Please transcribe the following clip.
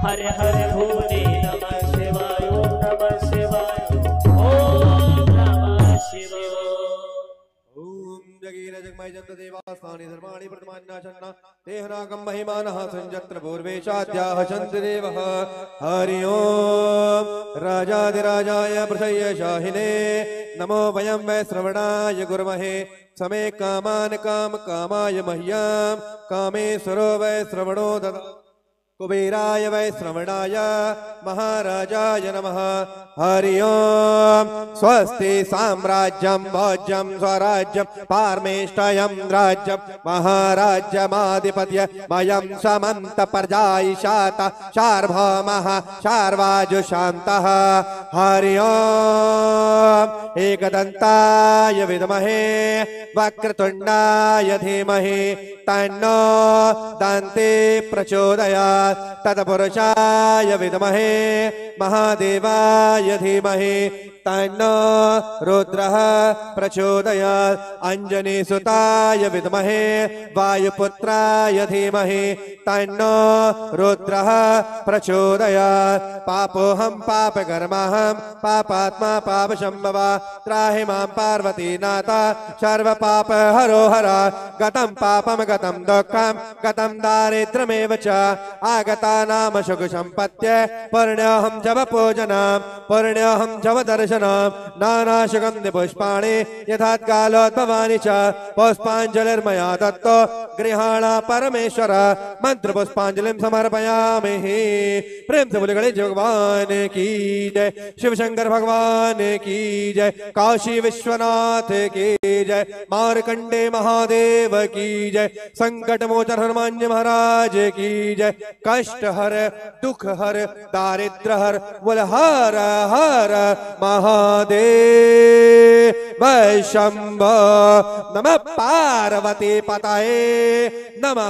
हरे हरे भोले नमः शिवाय ओम नमः शिवाय ओम नमः शिवाय। ओम जगीर जगमय जंत देवास्तानि धर्माणि प्रतमान्नाशन्ना देहनागम महिमानः संजत्र पूर्वेशाद्याः चन्द्र देवः। हरि ओम राजाधिराजाय प्रसह्य शाहिने नमो वयं वै श्रवणाय गुर्महे समे कामान् काम कामाय मह्यं कामेश्वरो वै श्रवणो ददातु कुबेराय वै श्रवणाय महाराजाय नमः। हरि ओम स्वस्ति साम्राज्यं भोज्यं स्वराज्यं पारमेष्टयं राज्यं महाराज्यमाधिपत्य मयं समन्त प्रजायिषात सार्वभौमः सार्वाजुशान्तः। हरि ओम एकदन्ताय विद्महे वक्रतुण्डाय धीमहि तन्नो दन्ते प्रचोदयात्। तत्पुरुषाय विद्महे महादेवाय धीमहि तन्नो रुद्रः प्रचोदयात्। अंजनीसुताय विद्महे वायुपुत्राय धीमहि तन्नो रुद्रः प्रचोदयात्। पापोऽहं पापकर्माहं पापात्मा पापशम्भवा त्राहि मां पार्वतीनाथ सर्वपापहरो हर। गतं पापं गतं दुःखं गतं दारिद्र्यमेव च आगतानां सुखसम्पत्यै पुण्योऽहं जपपूजनं पुण्योऽहं जपदर्शनं नानासुगन्धिपुष्पाणि यथात्कालोद्भवानि च पुष्पाञ्जलिर्मया दत्तो गृहाण परमेश्वर मंत्रपुष्पाञ्जलिं समर्पयामि। प्रेम से बोले गणेश भगवान की जय शिव शंकर भगवान की जय काशी विश्वनाथ की जय मार्कंडे महादेव की जय संकट मोचन हनुमान जी महाराज की जय कष्ट हर दुख हर दारिद्र हर बोल हर हर महादेव शंभो नमः पार्वती पतये नमः।